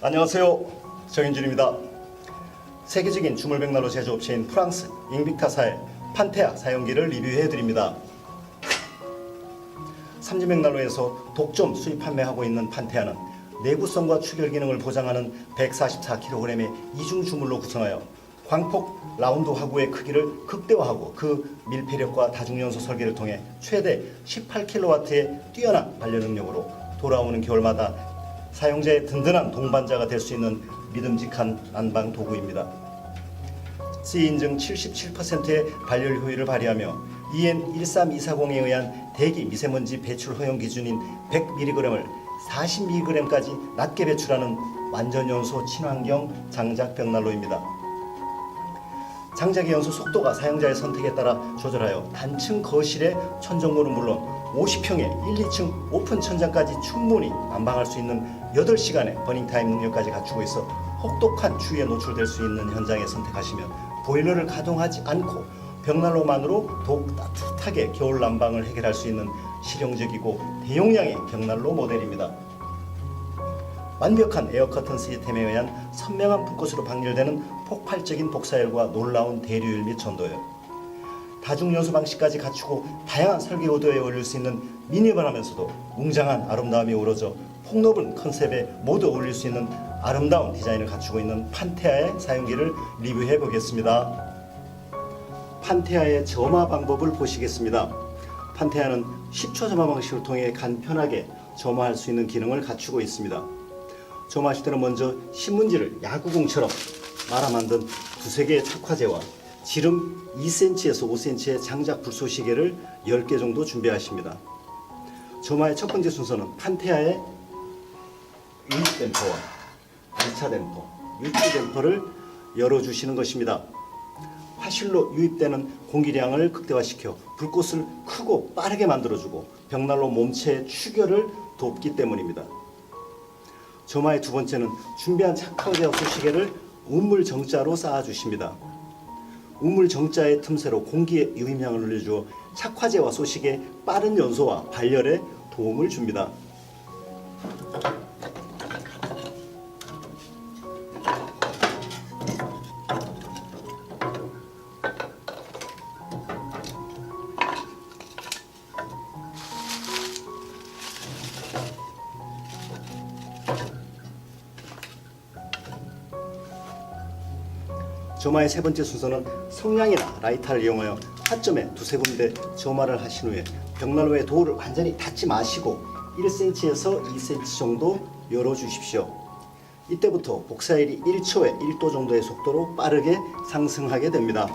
안녕하세요, 정인준입니다. 세계적인 주물백난로 제조업체인 프랑스 잉빅타사의 판테아 사용기를 리뷰해드립니다. 삼진백난로에서 독점 수입 판매하고 있는 판테아는 내구성과 추결 기능을 보장하는 144kg의 이중 주물로 구성하여 광폭 라운드 화구의 크기를 극대화하고 그 밀폐력과 다중연소 설계를 통해 최대 18kW의 뛰어난 발열 능력으로 돌아오는 겨울마다 사용자의 든든한 동반자가 될 수 있는 믿음직한 난방 도구입니다. CE 인증 77%의 발열 효율을 발휘하며 EN 13240에 의한 대기 미세먼지 배출 허용 기준인 100mg을 40mg까지 낮게 배출하는 완전 연소 친환경 장작 벽난로입니다. 장작의 연소 속도가 사용자의 선택에 따라 조절하여 단층 거실의 천정고는 물론 50평의 1, 2층 오픈 천장까지 충분히 난방할 수 있는 8시간의 버닝타임 능력까지 갖추고 있어 혹독한 추위에 노출될 수 있는 현장에 선택하시면 보일러를 가동하지 않고 벽난로만으로 더욱 따뜻하게 겨울 난방을 해결할 수 있는 실용적이고 대용량의 벽난로 모델입니다. 완벽한 에어커튼 시스템에 의한 선명한 불꽃으로 방열되는 폭발적인 복사열과 놀라운 대류율 및 전도열, 다중연소 방식까지 갖추고 다양한 설계 의도에 어울릴 수 있는 미니멀하면서도 웅장한 아름다움이 우러져 폭넓은 컨셉에 모두 어울릴 수 있는 아름다운 디자인을 갖추고 있는 판테아의 사용기를 리뷰해 보겠습니다. 판테아의 점화 방법을 보시겠습니다. 판테아는 10초 점화 방식을 통해 간편하게 점화할 수 있는 기능을 갖추고 있습니다. 점화하실 때는 먼저 신문지를 야구공처럼 말아 만든 두세 개의 착화제와 지름 2cm에서 5cm의 장작 불쏘시개를 10개 정도 준비하십니다. 점화의 첫 번째 순서는 판테아의 유입 댐퍼와 2차 댐퍼, 유출 댐퍼를 열어주시는 것입니다. 화실로 유입되는 공기량을 극대화시켜 불꽃을 크고 빠르게 만들어주고 벽난로 몸체의 추결을 돕기 때문입니다. 점화의 두 번째는 준비한 착화제와 소시계를 우물 정자로 쌓아주십니다. 우물 정자의 틈새로 공기의 유입량을 늘려주어 착화제와 소식의 빠른 연소와 발열에 도움을 줍니다. 점화의 세 번째 순서는 성냥이나 라이터를 이용하여 화점에 두세 군데 점화를 하신 후에 벽난로의 도어를 완전히 닫지 마시고 1cm에서 2cm 정도 열어주십시오. 이때부터 복사열이 1초에 1도 정도의 속도로 빠르게 상승하게 됩니다.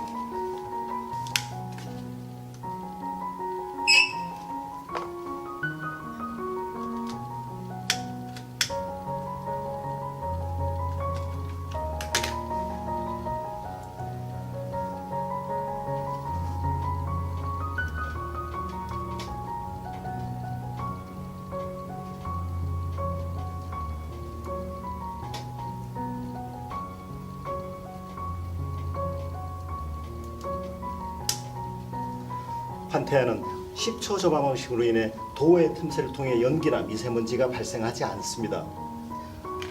판테아는 10초 점화 방식으로 인해 도어의 틈새를 통해 연기나 미세먼지가 발생하지 않습니다.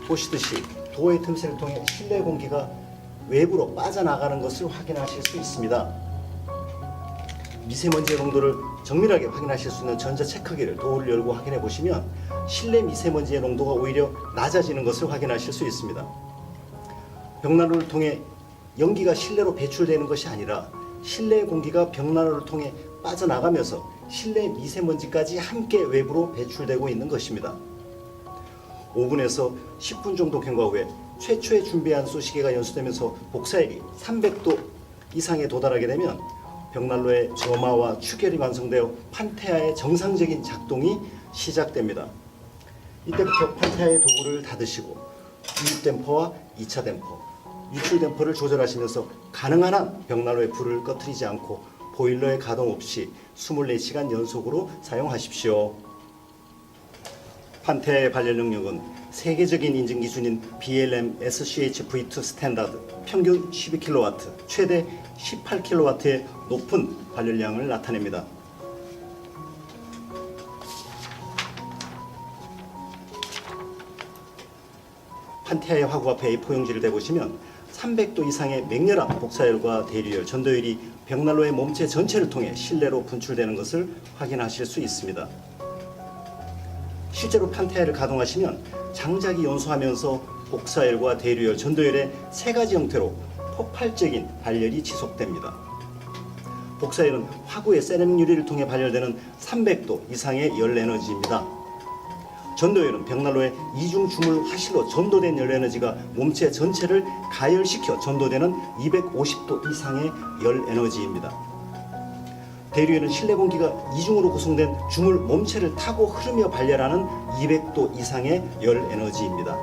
보시듯이 도어의 틈새를 통해 실내 공기가 외부로 빠져나가는 것을 확인하실 수 있습니다. 미세먼지의 농도를 정밀하게 확인하실 수 있는 전자 체크기를 도어를 열고 확인해 보시면 실내 미세먼지의 농도가 오히려 낮아지는 것을 확인하실 수 있습니다. 벽난로를 통해 연기가 실내로 배출되는 것이 아니라 실내 공기가 벽난로를 통해 빠져나가면서 실내 미세먼지까지 함께 외부로 배출되고 있는 것입니다. 5분에서 10분 정도 경과 후에 최초에 준비한 소시계가 연소되면서 복사열이 300도 이상에 도달하게 되면 벽난로의 점화와 추결이 완성되어 판테아의 정상적인 작동이 시작됩니다. 이때부터 판테아의 도구를 닫으시고 유입 댐퍼와 2차 댐퍼, 유출 댐퍼를 조절하시면서 가능한 한 벽난로의 불을 꺼뜨리지 않고 보일러의 가동 없이 24시간 연속으로 사용하십시오. 판테아의 발열 능력은 세계적인 인증 기준인 BLM SCH-V2 스탠다드 평균 12kW, 최대 18kW의 높은 발열량을 나타냅니다. 판테아의 화구 앞에 A4용지를 대보시면 300도 이상의 맹렬한 복사열과 대류열, 전도열이 벽난로의 몸체 전체를 통해 실내로 분출되는 것을 확인하실 수 있습니다. 실제로 판테아를 가동하시면 장작이 연소하면서 복사열과 대류열, 전도열의 세 가지 형태로 폭발적인 발열이 지속됩니다. 복사열은 화구의 세라믹 유리를 통해 발열되는 300도 이상의 열 에너지입니다. 전도열은 벽난로의 이중 주물 화실로 전도된 열 에너지가 몸체 전체를 가열시켜 전도되는 250도 이상의 열 에너지입니다. 대류열은 실내 공기가 이중으로 구성된 주물 몸체를 타고 흐르며 발열하는 200도 이상의 열 에너지입니다.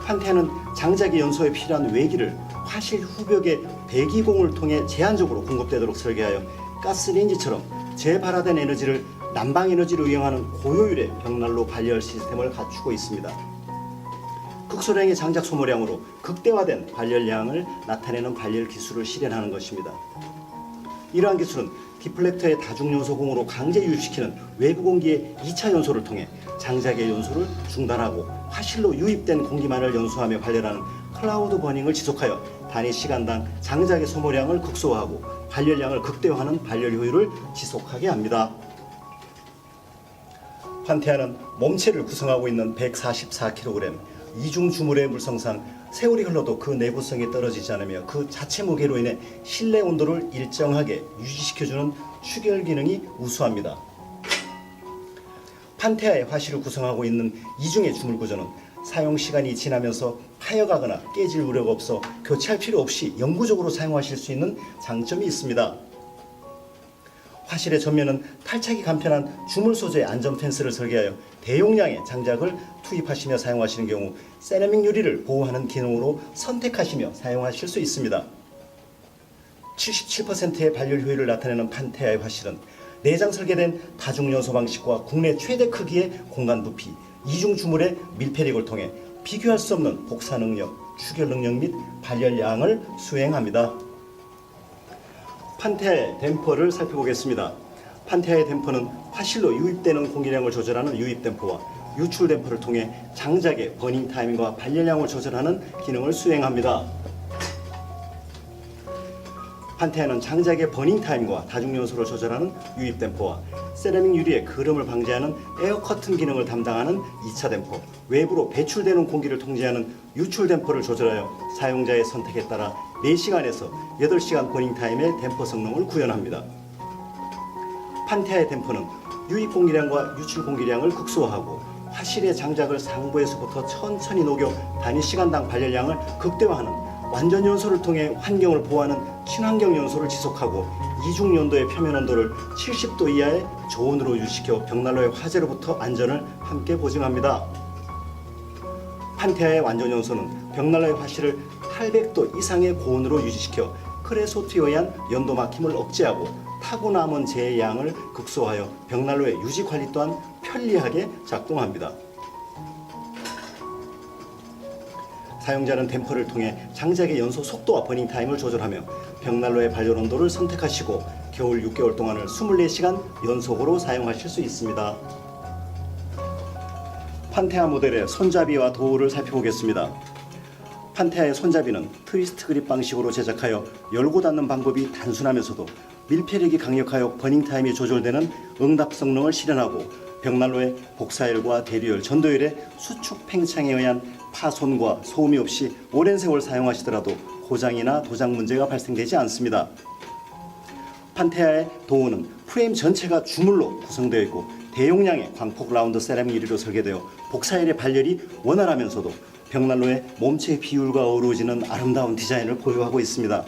판테아는 장작의 연소에 필요한 외기를 화실 후벽의 배기공을 통해 제한적으로 공급되도록 설계하여 가스레인지처럼 재발화된 에너지를 난방 에너지로 이용하는 고효율의 벽난로 발열 시스템을 갖추고 있습니다. 극소량의 장작 소모량으로 극대화된 발열량을 나타내는 발열 기술을 실현하는 것입니다. 이러한 기술은 디플렉터의 다중연소공으로 강제 유입시키는 외부 공기의 2차 연소를 통해 장작의 연소를 중단하고 화실로 유입된 공기만을 연소하며 발열하는 클라우드 버닝을 지속하여 단위 시간당 장작의 소모량을 극소화하고 발열량을 극대화하는 발열 효율을 지속하게 합니다. 판테아는 몸체를 구성하고 있는 144kg 이중 주물의 물성상 세월이 흘러도 그 내구성이 떨어지지 않으며 그 자체 무게로 인해 실내 온도를 일정하게 유지시켜주는 추결 기능이 우수합니다. 판테아의 화실을 구성하고 있는 이중의 주물 구조는 사용 시간이 지나면서 파여가거나 깨질 우려가 없어 교체할 필요 없이 영구적으로 사용하실 수 있는 장점이 있습니다. 화실의 전면은 탈착이 간편한 주물 소재의 안전 펜스를 설계하여 대용량의 장작을 투입하시며 사용하시는 경우 세라믹 유리를 보호하는 기능으로 선택하시며 사용하실 수 있습니다. 77%의 발열 효율을 나타내는 판테아의 화실은 내장 설계된 다중연소 방식과 국내 최대 크기의 공간 부피, 이중 주물의 밀폐력을 통해 비교할 수 없는 복사 능력, 추결 능력 및 발열량을 수행합니다. 판테아의 댐퍼를 살펴보겠습니다. 판테아의 댐퍼는 화실로 유입되는 공기량을 조절하는 유입 댐퍼와 유출 댐퍼를 통해 장작의 버닝 타임과 발열량을 조절하는 기능을 수행합니다. 판테아는 장작의 버닝 타임과 다중연소를 조절하는 유입 댐퍼와 세라믹 유리의 그름을 방지하는 에어 커튼 기능을 담당하는 2차 댐퍼, 외부로 배출되는 공기를 통제하는 유출 댐퍼를 조절하여 사용자의 선택에 따라 4시간에서 8시간 버닝 타임의 댐퍼 성능을 구현합니다. 판테아의 댐퍼는 유입 공기량과 유출 공기량을 극소화하고 화실의 장작을 상부에서부터 천천히 녹여 단위 시간당 발열량을 극대화하는 완전 연소를 통해 환경을 보호하는 친환경 연소를 지속하고 이중 연도의 표면 온도를 70도 이하의 저온으로 유지시켜 벽난로의 화재로부터 안전을 함께 보증합니다. 판테아의 완전 연소는 벽난로의 화실을 800도 이상의 고온으로 유지시켜 크레소트에 의한 연도 막힘을 억제하고 타고 남은 재의 양을 극소화하여 벽난로의 유지 관리 또한 편리하게 작동합니다. 사용자는 댐퍼를 통해 장작의 연소 속도와 버닝 타임을 조절하며 벽난로의 발열 온도를 선택하시고 겨울 6개월 동안을 24시간 연속으로 사용하실 수 있습니다. 판테아 모델의 손잡이와 도어를 살펴보겠습니다. 판테아의 손잡이는 트위스트 그립 방식으로 제작하여 열고 닫는 방법이 단순하면서도 밀폐력이 강력하여 버닝 타임이 조절되는 응답 성능을 실현하고 벽난로의 복사열과 대류열, 전도열의 수축 팽창에 의한 파손과 소음이 없이 오랜 세월 사용하시더라도 고장이나 도장 문제가 발생되지 않습니다. 판테아의 도어는 프레임 전체가 주물로 구성되어 있고 대용량의 광폭 라운드 세라믹 유리로 설계되어 복사열의 발열이 원활하면서도 벽난로의 몸체의 비율과 어우러지는 아름다운 디자인을 보유하고 있습니다.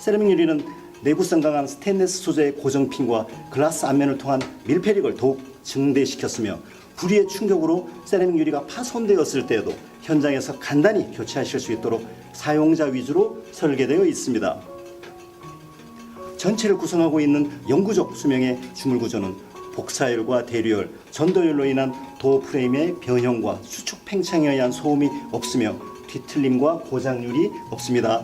세라믹 유리는 내구성 강한 스테인리스 소재의 고정핀과 글라스 앞면을 통한 밀폐력을 더욱 증대시켰으며 불의의 충격으로 세라믹 유리가 파손되었을 때에도 현장에서 간단히 교체하실 수 있도록 사용자 위주로 설계되어 있습니다. 전체를 구성하고 있는 영구적 수명의 주물 구조는 복사열과 대류열, 전도열로 인한 도어 프레임의 변형과 수축 팽창에 의한 소음이 없으며 뒤틀림과 고장률이 없습니다.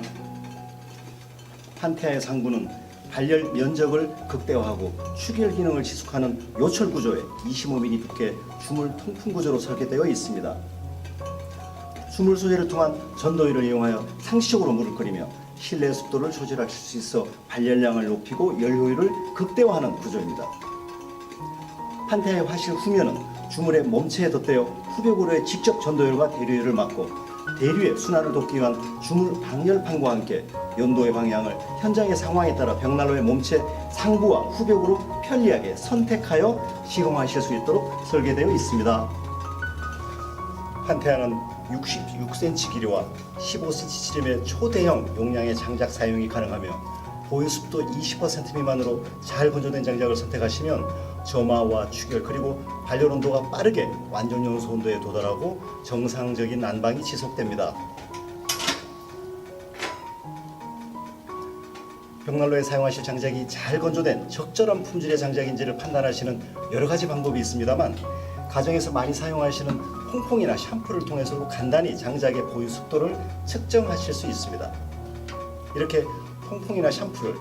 판테아의 상부는 발열 면적을 극대화하고 추결 기능을 지속하는 요철 구조의 25mm 두께 주물 통풍 구조로 설계되어 있습니다. 주물 소재를 통한 전도율을 이용하여 상시적으로 물을 끓이며 실내 습도를 조절할 수 있어 발열량을 높이고 열 효율을 극대화하는 구조입니다. 판테아의 화실 후면은 주물의 몸체에 덧대어 후벽으로의 직접 전도율과 대류율을 막고 대류의 순환을 돕기 위한 주물 방열판과 함께 연도의 방향을 현장의 상황에 따라 벽난로의 몸체 상부와 후벽으로 편리하게 선택하여 시공하실 수 있도록 설계되어 있습니다. 판테아는 66cm 길이와 15cm 지름의 초대형 용량의 장작 사용이 가능하며 보유습도 20% 미만으로 잘 건조된 장작을 선택하시면 점화와 추결 그리고 발열 온도가 빠르게 완전 연소 온도에 도달하고 정상적인 난방이 지속됩니다. 벽난로에 사용하실 장작이 잘 건조된 적절한 품질의 장작인지를 판단하시는 여러 가지 방법이 있습니다만 가정에서 많이 사용하시는 퐁퐁이나 샴푸를 통해서도 간단히 장작의 보유 습도를 측정하실 수 있습니다. 이렇게 퐁퐁이나 샴푸를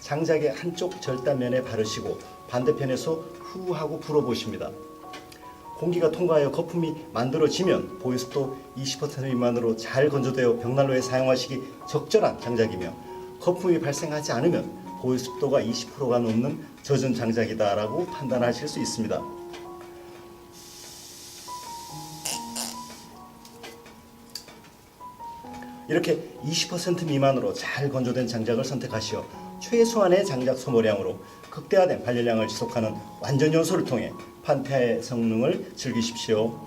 장작의 한쪽 절단면에 바르시고 반대편에서 후 하고 불어보십니다. 공기가 통과하여 거품이 만들어지면 보유습도 20% 미만으로 잘 건조되어 벽난로에 사용하시기 적절한 장작이며 거품이 발생하지 않으면 보유습도가 20%가 넘는 젖은 장작이다라고 판단하실 수 있습니다. 이렇게 20% 미만으로 잘 건조된 장작을 선택하시어 최소한의 장작 소모량으로 극대화된 발열량을 지속하는 완전 연소를 통해 판테아의 성능을 즐기십시오.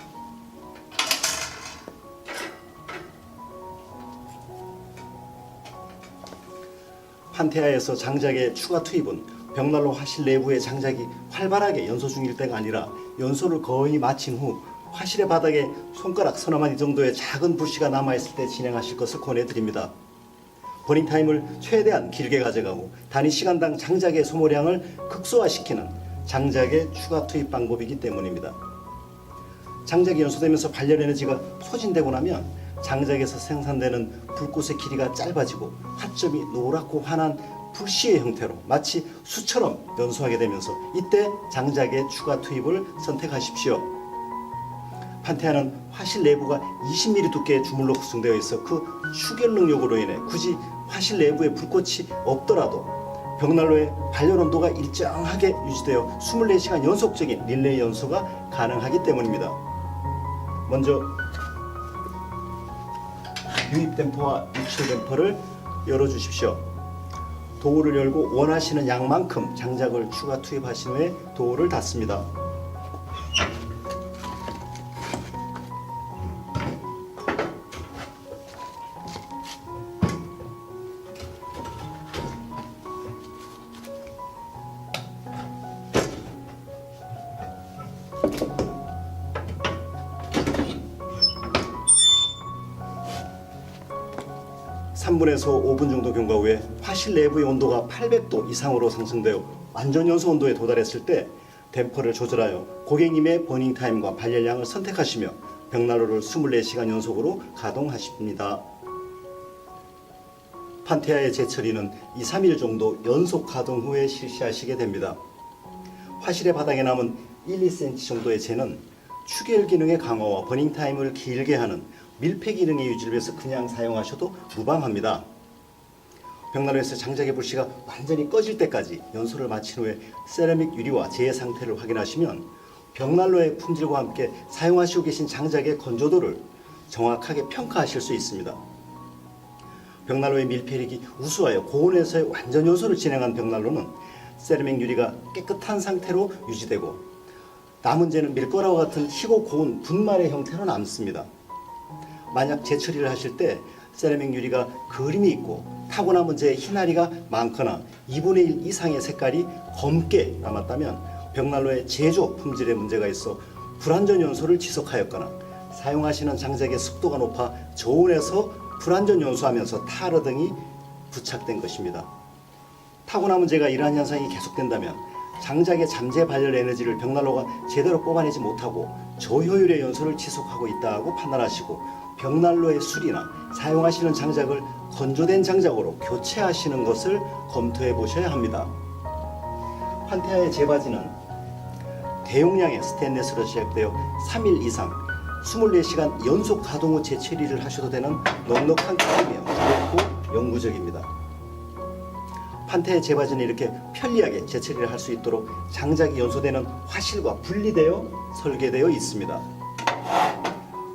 판테아에서 장작의 추가 투입은 벽난로 화실 내부의 장작이 활발하게 연소 중일 때가 아니라 연소를 거의 마친 후 화실의 바닥에 손가락 서너 마디 정도의 작은 불씨가 남아있을 때 진행하실 것을 권해드립니다. 버닝 타임을 최대한 길게 가져가고 단위 시간당 장작의 소모량을 극소화시키는 장작의 추가 투입 방법이기 때문입니다. 장작이 연소되면서 발열 에너지가 소진되고 나면 장작에서 생산되는 불꽃의 길이가 짧아지고 화점이 노랗고 환한 불씨의 형태로 마치 수처럼 연소하게 되면서 이때 장작의 추가 투입을 선택하십시오. 판테아는 화실 내부가 20mm 두께의 주물로 구성되어 있어 그 추결 능력으로 인해 굳이 화실 내부에 불꽃이 없더라도 벽난로의 발열 온도가 일정하게 유지되어 24시간 연속적인 릴레이 연소가 가능하기 때문입니다. 먼저 유입 댐퍼와 유출 댐퍼를 열어주십시오. 도어를 열고 원하시는 양만큼 장작을 추가 투입하신 후에 도어를 닫습니다. (3분에서 5분) 정도 경과 후에 화실 내부의 온도가 800도 이상으로 상승되어 완전 연소 온도에 도달했을 때 댐퍼를 조절하여 고객님의 버닝 타임과 발열량을 선택하시며 벽난로를 24시간 연속으로 가동하십니다. 판테아의 재처리는 2-3일 정도 연속 가동 후에 실시하시게 됩니다. 화실의 바닥에 남은 1-2cm 정도의 재는 추결 기능의 강화와 버닝 타임을 길게 하는 밀폐 기능의 유지를 위해서 그냥 사용하셔도 무방합니다. 벽난로에서 장작의 불씨가 완전히 꺼질 때까지 연소를 마친 후에 세라믹 유리와 재의 상태를 확인하시면 벽난로의 품질과 함께 사용하시고 계신 장작의 건조도를 정확하게 평가하실 수 있습니다. 벽난로의 밀폐력이 우수하여 고온에서의 완전 연소를 진행한 벽난로는 세라믹 유리가 깨끗한 상태로 유지되고 남은 재는 밀가루와 같은 희고 고운 분말의 형태로 남습니다. 만약 재처리를 하실 때 세라믹 유리가 그림이 있고 타고 남은 재의 희나리가 많거나 2분의 1 이상의 색깔이 검게 남았다면 벽난로의 제조 품질에 문제가 있어 불완전 연소를 지속하였거나 사용하시는 장작의 습도가 높아 저온에서 불완전 연소하면서 타르 등이 부착된 것입니다. 타고 남은 재가 이러한 현상이 계속된다면 장작의 잠재 발열 에너지를 벽난로가 제대로 뽑아내지 못하고 저효율의 연소를 지속하고 있다고 판단하시고 벽난로의 수리나 사용하시는 장작을 건조된 장작으로 교체하시는 것을 검토해 보셔야 합니다. 판테아의 제바지는 대용량의 스테인리스로 제작되어 3일 이상 24시간 연속 가동 후 재처리를 하셔도 되는 넉넉한 크기이며 가볍고 영구적입니다. 판테아의 제바지는 이렇게 편리하게 재처리를 할 수 있도록 장작이 연소되는 화실과 분리되어 설계되어 있습니다.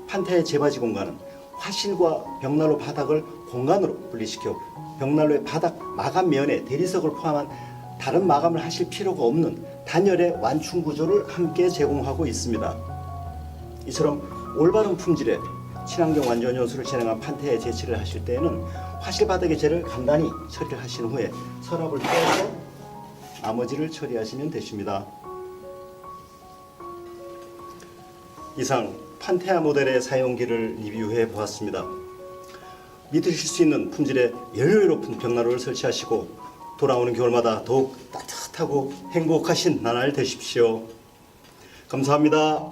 판테아의 제바지 공간은 화실과 벽난로 바닥을 공간으로 분리시켜 벽난로의 바닥 마감면에 대리석을 포함한 다른 마감을 하실 필요가 없는 단열의 완충 구조를 함께 제공하고 있습니다. 이처럼 올바른 품질의 친환경 완전 연수를 진행한 판테아에 재치를 하실 때에는 화실 바닥의 재를 간단히 처리를 하신 후에 서랍을 빼서 나머지를 처리하시면 되십니다. 이상 판테아 모델의 사용기를 리뷰해 보았습니다. 믿으실 수 있는 품질의 연료 높은 벽난로를 설치하시고 돌아오는 겨울마다 더욱 따뜻하고 행복하신 나날 되십시오. 감사합니다.